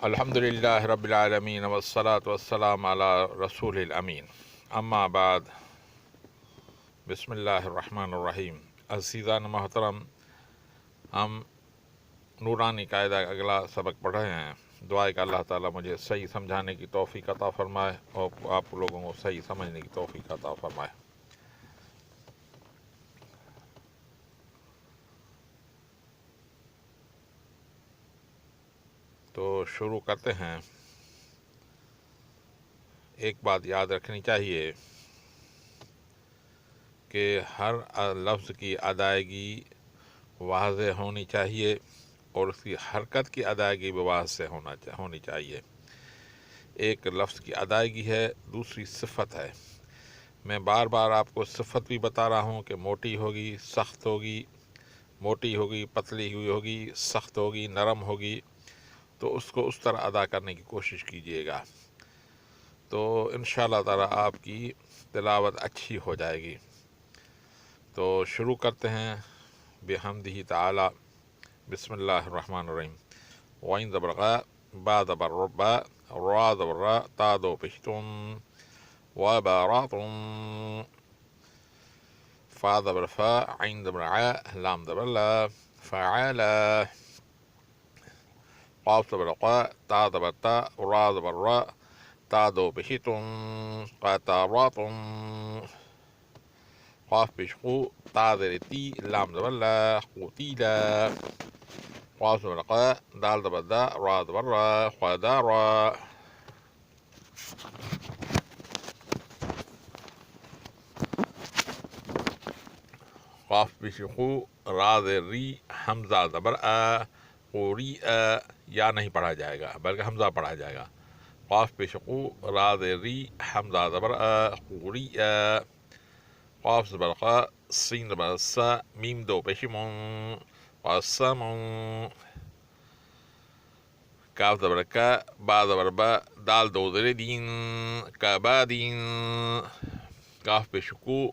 الحمد للہ رب العالمین والصلاة والسلام علی رسول الامین اما بعد بسم اللہ الرحمن الرحیم عزیزان محترم، ہم نورانی قاعدہ کا اگلا سبق پڑھ رہے ہیں۔ دعا ہے کہ اللہ تعالیٰ مجھے صحیح سمجھانے کی توفیق عطا فرمائے اور آپ لوگوں کو صحیح سمجھنے کی توفیق عطا فرمائے۔ تو شروع کرتے ہیں۔ ایک بات یاد رکھنی چاہیے کہ ہر لفظ کی ادائیگی واضح ہونی چاہیے اور اس کی حرکت کی ادائیگی بھی واضح ہونی چاہیے۔ ایک لفظ کی ادائیگی ہے، دوسری صفت ہے۔ میں بار بار آپ کو صفت بھی بتا رہا ہوں کہ موٹی ہوگی، سخت ہوگی، موٹی ہوگی، پتلی ہوئی ہوگی، سخت ہوگی، نرم ہوگی، تو اس کو اس طرح ادا کرنے کی کوشش کیجیے گا، تو انشاءاللہ تعالی آپ کی تلاوت اچھی ہو جائے گی۔ تو شروع کرتے ہیں بحمدہ تعالی۔ بسم اللہ الرحمن الرحیم۔ وَإِن زبرغا با زبر با را زبر را تا دو پشتم و باراتم فا زبر فا عین زبر ع لام زبر لا فعالا قاف زبر قا تا زبر تا را زبر را تا دو پشتم قطاراتم قاف پیش قو تا زر تی لام زبر لا قوتیلا قاف زبر قا دال زبر دا را زبر را قدارا قاف پیش قو را زر ری حمزہ زبر آ قوری آ، یا نہیں پڑھا جائے گا بلکہ حمزہ پڑھا جائے گا۔ قاف پیش قو را زر ری حمزہ زبر آ قوری آ، قاف زبر قا سین زبر سا میم دو پیش مون قسمون، کاف زبر کا با زبر با دال دو زر دین کبادین، کاف پیش کو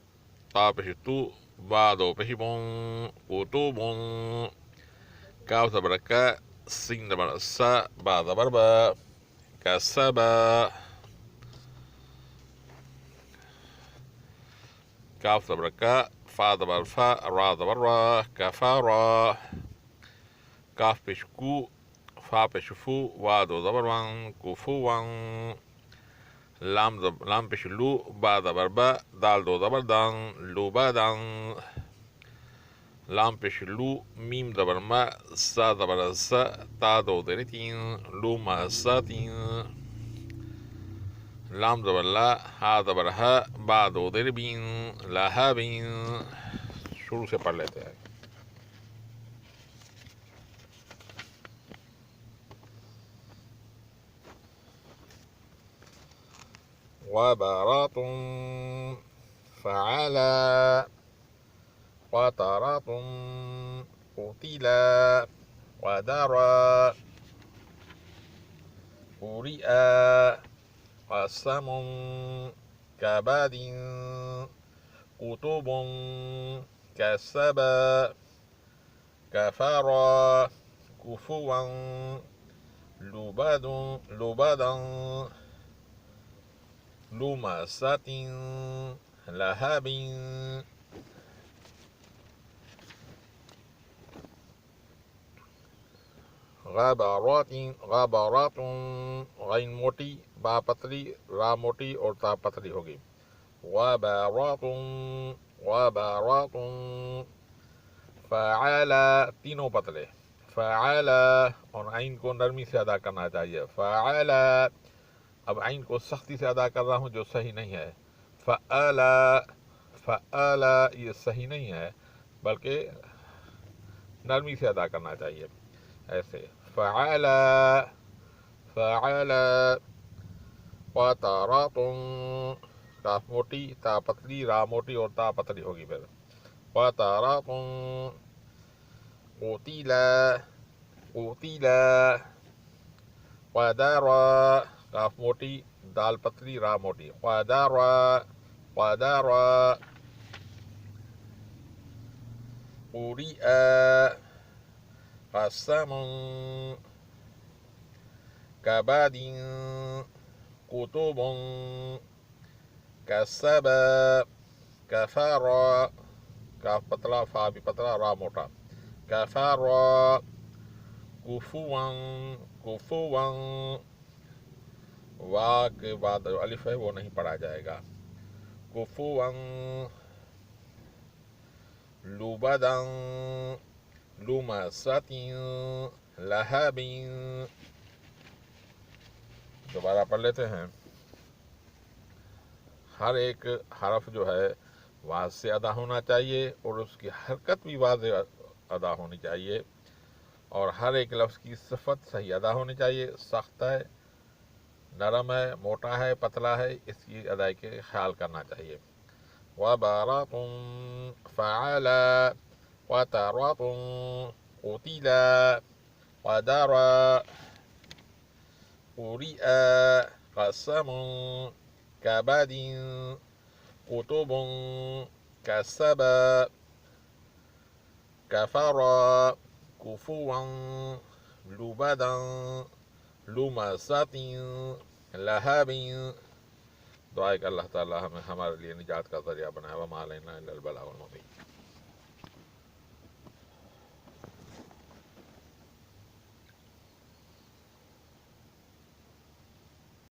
تا پیش تو با دو پیش بون قطوبون، کاف زبر کا سین زبر سا با زبر با کسبا، کاف زبر کا فا زبر فا را زبر را کفارا، کاف پیش کو فا پیش فو وا دو زبر وان کفوان، لام پیش لو با زبر با دال دو زبر دان لوبادان، لام پیش لو میم زبر ما سا زبر سا تا دو زر تین لوما ساتین، لام زبر لا ہا زبر ہا با دو زر بین لہابین۔ شروع سے پڑھ لیتے ہیں۔ وبارات فعلا قطرات قتلا ودرا قرئا قسم كبد قطب كسبا كفرا كفوا لبدا لمسة لهب غبرات غین موٹی با پتلی را موٹی اور تا پتلی ہوگی، وبارات فعلا تینوں پتلے، فعلا اور عین کو نرمی سے ادا کرنا چاہیے، فعلا۔ اب عین کو سختی سے ادا کر رہا ہوں جو صحیح نہیں ہے، فعلا یہ صحیح نہیں ہے بلکہ نرمی سے ادا کرنا چاہیے، ایسے فعلا قطرات، کاف موٹی تا پتلی را موٹی اور تا پتلی ہوگی، پھر قطرات قتلا قدرا، کاف موٹی دال پتلی را موٹی، قدرا قرئا قسم كبد كتب كسب كفر کاف پتلا فا بھی پتلا را موٹا کفر کفوا کفوا وا کے بعد الف ہے وہ نہیں پڑھا جائے گا کفوا لبدا لمست لہب دوبارہ پڑھ لیتے ہیں ہر ایک حرف جو ہے واضح سے ادا ہونا چاہیے اور اس کی حرکت بھی واضح ادا ہونی چاہیے اور ہر ایک لفظ کی صفت صحیح ادا ہونی چاہیے سخت ہے نرم ہے موٹا ہے پتلا ہے اس کی ادائی کے خیال کرنا چاہیے وبارق فعل وترق قتل قدر قرئ قسم كبد كتب كسب كفر كفوا لبدا لمست لہب دعا کہ اللہ تعالیٰ ہمیں ہمارے لیے نجات کا ذریعہ بنائے وما علینا الا البلاغ المبین